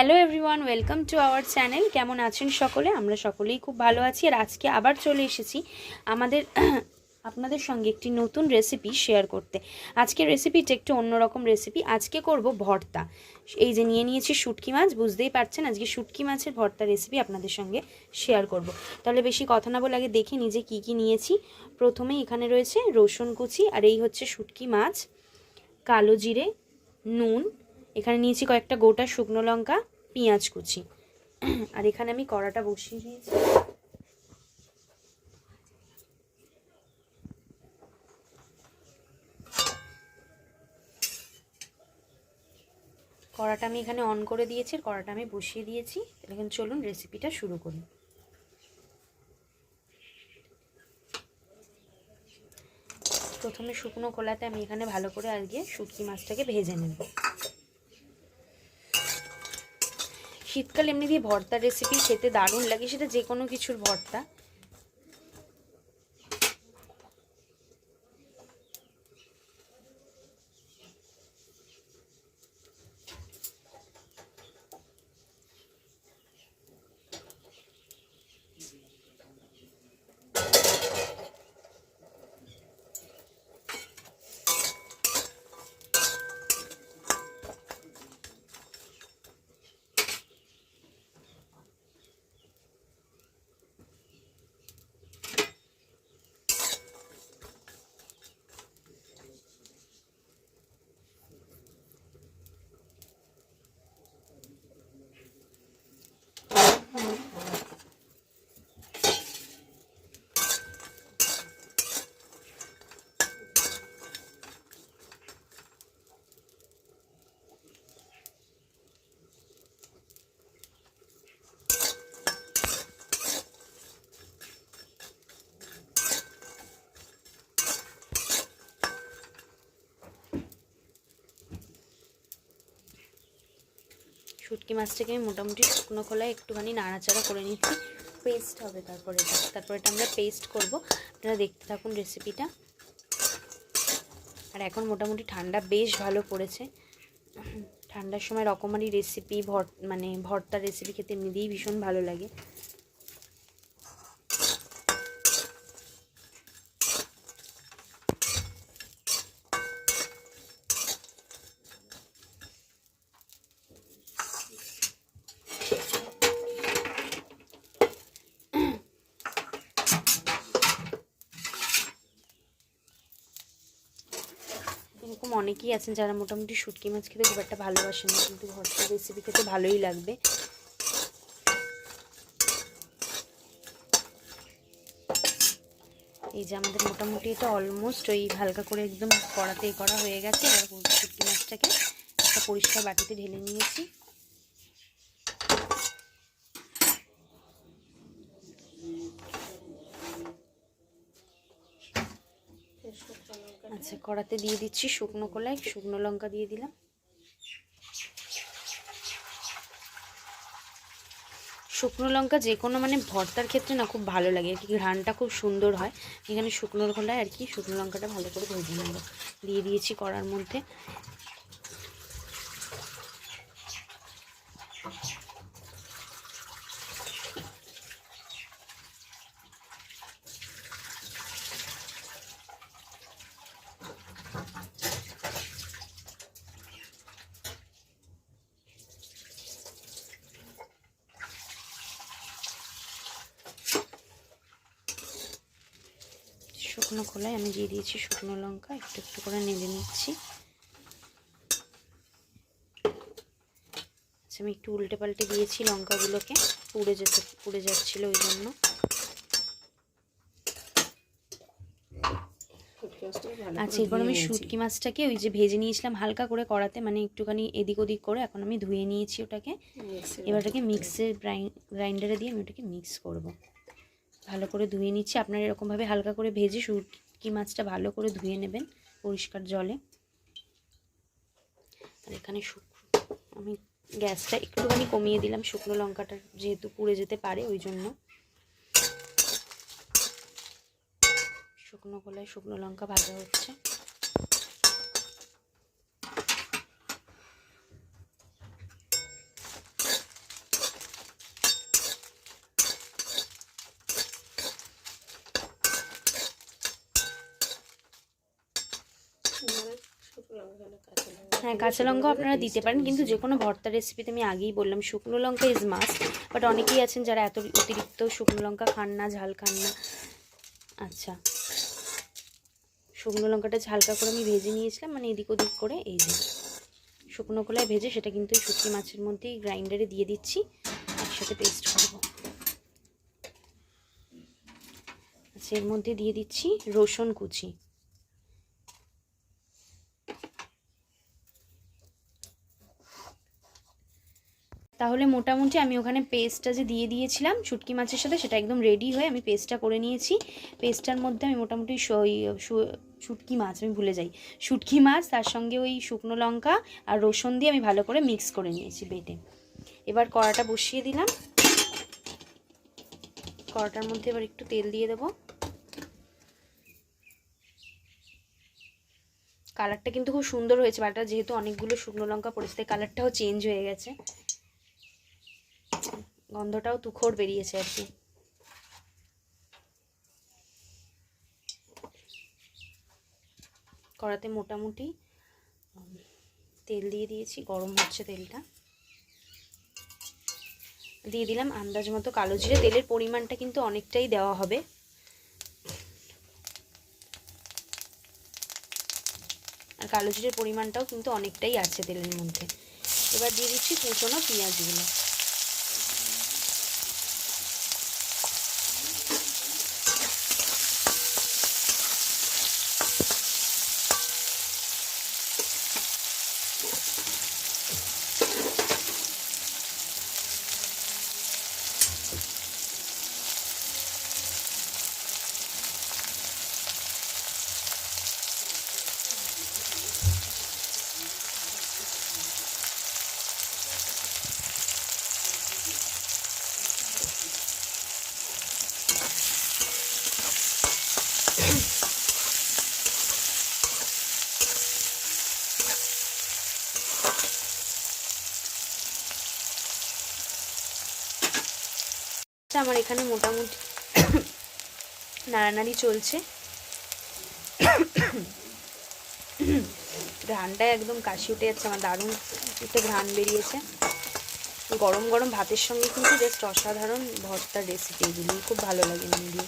Hello everyone, welcome to our channel. কেমন আছেন সকলে? আমরা সকলেই খুব ভালো আছি। আর আজকে আবার চলে এসেছি আমাদের আপনাদের সঙ্গে একটি নতুন রেসিপি শেয়ার করতে। আজকের রেসিপিটা একটু অন্যরকম রেসিপি। আজকে করব ভর্তা। এই যে নিয়ে নিয়েছি শুটকি মাছ, বুঝতেই পারছেন আজকে শুটকি মাছের ভর্তা রেসিপি আপনাদের সঙ্গে শেয়ার করব। তাহলে বেশি কথা না বলে আগে দেখে নিজে কি কি নিয়েছি। প্রথমেই এখানে রয়েছে রসুন কুচি, আর এই হচ্ছে শুটকি মাছ, কালো জিরে, নুন, এখানে নিয়েছি কয়েকটা গোটা শুকনো লঙ্কা, পেঁয়াজ কুচি। আর এখানে আমি কড়াটা বসিয়ে দিয়েছি। কড়াটা আমি এখানে অন করে দিয়েছি, কড়াটা আমি বসিয়ে দিয়েছি। এখন চলুন রেসিপিটা শুরু করি। প্রথমে শুকনো খোলাতে আমি এখানে ভালো করে আজকে শুটকি মাছটাকে ভেজে নেব। শীতকাল এমনি দিয়ে ভর্তার রেসিপি খেতে দারুণ লাগে, সেটা যে কোনো কিছুর ভর্তা। শুটকি মাছটাকে আমি মোটামুটি শুকনো খোলায় একটুখানি নাড়াচাড়া করে নিচ্ছি। পেস্ট হবে তারপরে এটা আমরা পেস্ট করব। আপনারা দেখতে থাকুন রেসিপিটা। আর এখন মোটামুটি ঠান্ডা বেশ ভালো পড়েছে। ঠান্ডার সময় রকমারি রেসিপি ভর্তার রেসিপি খেতে এমনিতেই ভীষণ ভালো লাগে। এরকম অনেকেই আছেন যারা মোটামুটি শুটকি মাছ খেতে খুব একটা ভালোবাসেন না, কিন্তু ভর্তার রেসিপি খেতে ভালোই লাগবে। এই যে আমাদের মোটামুটি এটা অলমোস্ট ওই হালকা করে একদম কড়াতে করা হয়ে গেছে। এবার শুটকি মাছটাকে একটা পরিষ্কার বাটিতে ঢেলে নিয়েছি। আচ্ছা, কড়াতে দিয়ে দিচ্ছি শুকনো কলাই, শুকনো লঙ্কা দিয়ে দিলাম। শুকনো লঙ্কা যে কোনো ভর্তার ক্ষেত্রে না খুব ভালো লাগে আর কি, ঘ্রাণটা খুব সুন্দর হয়। এখানে শুকনো কলাই আর কি শুকনো লঙ্কাটা ভালো করে ভেজে নেব। দিয়ে দিয়েছি কড়ার মধ্যে। শুকনো খোলায় আমি দিয়ে দিয়েছি শুকনো লঙ্কা, একটু একটু করে নেড়ে নিচ্ছি। আচ্ছা, আমি একটু উল্টে পাল্টে দিয়েছি লঙ্কাগুলোকে, পুড়ে যাচ্ছিলো ওই জন্য। আচ্ছা, এবার আমি শুটকি মাছটাকে ওই যে ভেজে নিয়েছিলাম হালকা করে কড়াতে, একটুখানি এদিক ওদিক করে, এখন আমি ধুয়ে নিয়েছি ওটাকে। এবার ওটাকে মিক্সের গ্রাইন্ডারে দিয়ে আমি ওটাকে মিক্স করব। ভালো করে ধুয়ে নিচ্ছি। আপনারা এরকমভাবে হালকা করে ভেজে শুটকি মাছটা ভালো করে ধুয়ে নেবেন পরিষ্কার জলে। আর এখানে আমি গ্যাসটা একটুখানি কমিয়ে দিলাম, শুকনো লঙ্কাটা যেহেতু পুড়ে যেতে পারে ওই জন্য। শুকনো কলায় শুকনো লঙ্কা ভাজা হচ্ছে। হ্যাঁ, কাঁচা লঙ্কা আপনারা দিতে পারেন, কিন্তু যে কোনো ভর্তা রেসিপিতে আমি আগেই বললাম শুকনো লঙ্কা ইজ মাস্ট। বাট অনেকেই আছেন যারা এত অতিরিক্ত শুকনো লঙ্কা খান না, ঝাল খান না। আচ্ছা, শুকনো লঙ্কাটা হালকা করে আমি ভেজে নিয়েছিলাম, মানে এদিক ওদিক করে। এই যে শুকনো কলায় ভেজে সেটা কিন্তু শুটকি মাছের মধ্যেই গ্রাইন্ডারে দিয়ে দিচ্ছি, একসাথে পেস্ট করবো। আচ্ছা, এর মধ্যে দিয়ে দিচ্ছি রসুন কুচি। তাহলে মোটামুটি আমি ওখানে পেস্টটা যে দিয়ে দিয়েছিলাম শুটকি মাছের সাথে, সেটা একদম রেডি হয়ে আমি পেস্টটা করে নিয়েছি। পেস্টটার মধ্যে আমি মোটামুটি শুটকি মাছ, আমি ভুলে যাই, শুটকি মাছ তার সঙ্গে ওই শুকনো লঙ্কা আর রসুন দিয়ে আমি ভালো করে মিক্স করে নিয়েছি বেটে। এবার কড়াটা বসিয়ে দিলাম। কড়াটার মধ্যে এবার একটু তেল দিয়ে দেবো। কালারটা কিন্তু খুব সুন্দর হয়েছে, বাটা যেহেতু অনেকগুলো শুকনো লঙ্কা পড়েছে তাই কালারটাও চেঞ্জ হয়ে গেছে, গন্ধটাও তুখোর বেরিয়েছে আর কি। কড়াতে মোটামুটি তেল দিয়ে দিয়েছি, গরম হচ্ছে তেলটা। দিয়ে দিলাম আন্দাজ মতো কালো জিরে। তেলের পরিমাণটা কিন্তু অনেকটাই দেওয়া হবে, আর কালো জিরের পরিমাণটাও কিন্তু অনেকটাই আছে তেলের মধ্যে। এবার দিয়ে দিচ্ছি কুচনো পেঁয়াজগুলো। আমার এখানে মোটামুটি নাড়ানাড়ি চলছে। ঘ্রাণটা একদম কাশি উঠে যাচ্ছে আমার, দারুণ একটা ঘ্রাণ বেরিয়েছে। গরম গরম ভাতের সঙ্গে কিন্তু জাস্ট অসাধারণ ভর্তার রেসিপি, এগুলি খুব ভালো লাগে নুন দিয়ে।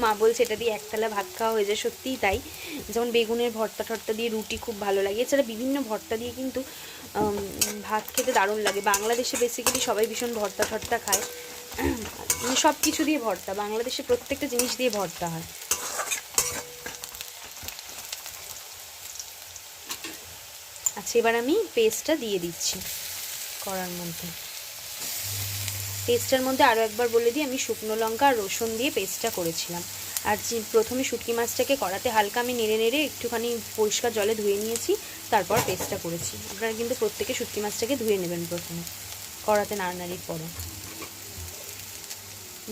মা বলছে এটা দিয়ে একতলা ভাত খাওয়া হয়ে যায়, সত্যিই তাই। যেমন বেগুনের ভর্তা টর্তা দিয়ে রুটি খুব ভালো লাগে, এছাড়া বিভিন্ন ভর্তা দিয়ে কিন্তু ভাত খেতে দারুণ লাগে। বাংলাদেশে বেসিক্যালি সবাই ভীষণ ভর্তা টর্তা খায়, সব কিছু দিয়ে ভর্তা, বাংলাদেশে প্রত্যেকটা জিনিস দিয়ে ভর্তা হয়। আচ্ছা, এবার আমি পেস্টটা দিয়ে দিচ্ছি কড়ার মধ্যে। পেস্টটার মধ্যে আরও একবার বলে দিই, আমি শুকনো লঙ্কা আর রসুন দিয়ে পেস্টটা করেছিলাম। আর প্রথমে শুটকি মাছটাকে কড়াতে হালকা আমি নেড়ে নেড়ে একটুখানি পরিষ্কার জলে ধুয়ে নিয়েছি, তারপর পেস্টটা করেছি। আপনারা কিন্তু প্রত্যেকে শুটকি মাছটাকে ধুয়ে নেবেন প্রথমে, কড়াতে নাড়ানাড়ির পরে।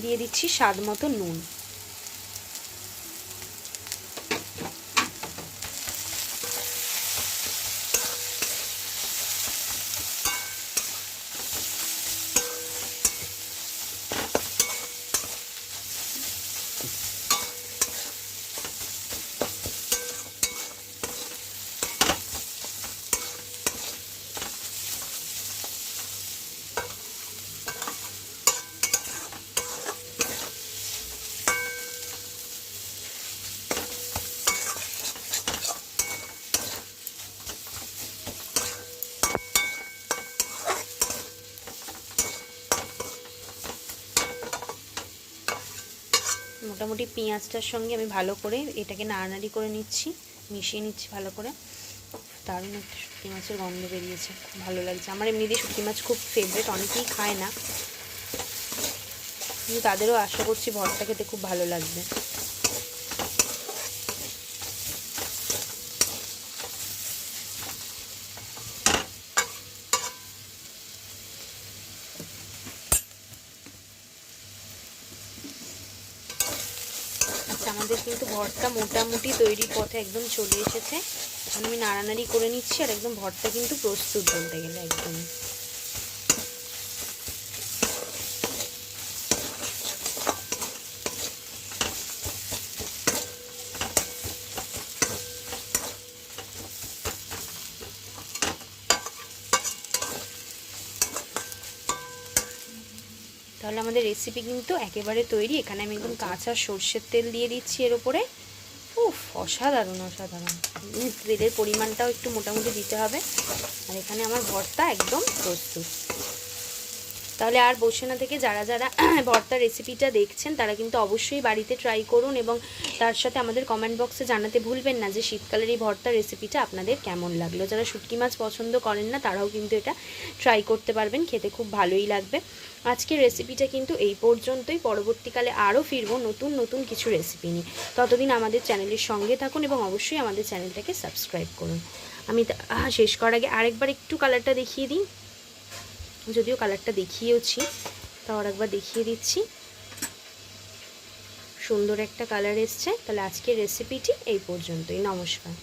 দিয়ে দিচ্ছি স্বাদ মতো নুন। মোটামুটি পেঁয়াজটার সঙ্গে আমি ভালো করে এটাকে নাড়ানাড়ি করে নিচ্ছি, মিশিয়ে নিচ্ছি ভালো করে। দারুণ একটা শুটকি মাছের গন্ধ বেরিয়েছে, খুব ভালো লাগছে। আমার এমনিতেই শুটকি মাছ খুব ফেভারিট, অনেকেই খায় না, কিন্তু তাদেরও আশা করছি ভর্তা খেতে খুব ভালো লাগবে। আমাদের কিন্তু ভর্তা মোটামুটি তৈরির পথে একদম চলে এসেছে। এখন আমি নাড়ানাড়ি করে নিচ্ছি, আর একদম ভর্তা কিন্তু প্রস্তুত বলতে গেলে একদম। তাহলে আমাদের রেসিপি কিন্তু একেবারে তৈরি। এখানে আমি একদম কাঁচা সর্ষের তেল দিয়ে দিচ্ছি এর ওপরে। উফ, অসাধারণ অসাধারণ। তেলের পরিমাণটাও একটু মোটামুটি দিতে হবে। আর এখানে আমার ভর্তা একদম প্রস্তুত। তাহলে আর বসে না থেকে যারা যারা ভর্তা রেসিপিটা দেখছেন তারা কিন্তু অবশ্যই বাড়িতে ট্রাই করুন, এবং তার সাথে আমাদের কমেন্ট বক্সে জানাতে ভুলবেন না যে শীতকালের এই ভর্তা রেসিপিটা আপনাদের কেমন লাগলো। যারা শুটকি মাছ পছন্দ করেন না তারাও কিন্তু এটা ট্রাই করতে পারবেন, খেতে খুব ভালোই লাগবে। আজকের রেসিপিটা কিন্তু এই পর্যন্তই। পরবর্তীকালে আরও ফিরবো নতুন নতুন কিছু রেসিপি নিয়ে। ততদিন আমাদের চ্যানেলের সঙ্গে থাকুন এবং অবশ্যই আমাদের চ্যানেলটাকে সাবস্ক্রাইব করুন। আমি শেষ করার আগে আরেকবার একটু কালারটা দেখিয়ে দিই, যদিও কালারটা দেখিয়েওছি, তাও আরেকবার দেখিয়ে দিচ্ছি। সুন্দর একটা কালার এসছে। তাহলে আজকের রেসিপিটি এই পর্যন্তই। নমস্কার।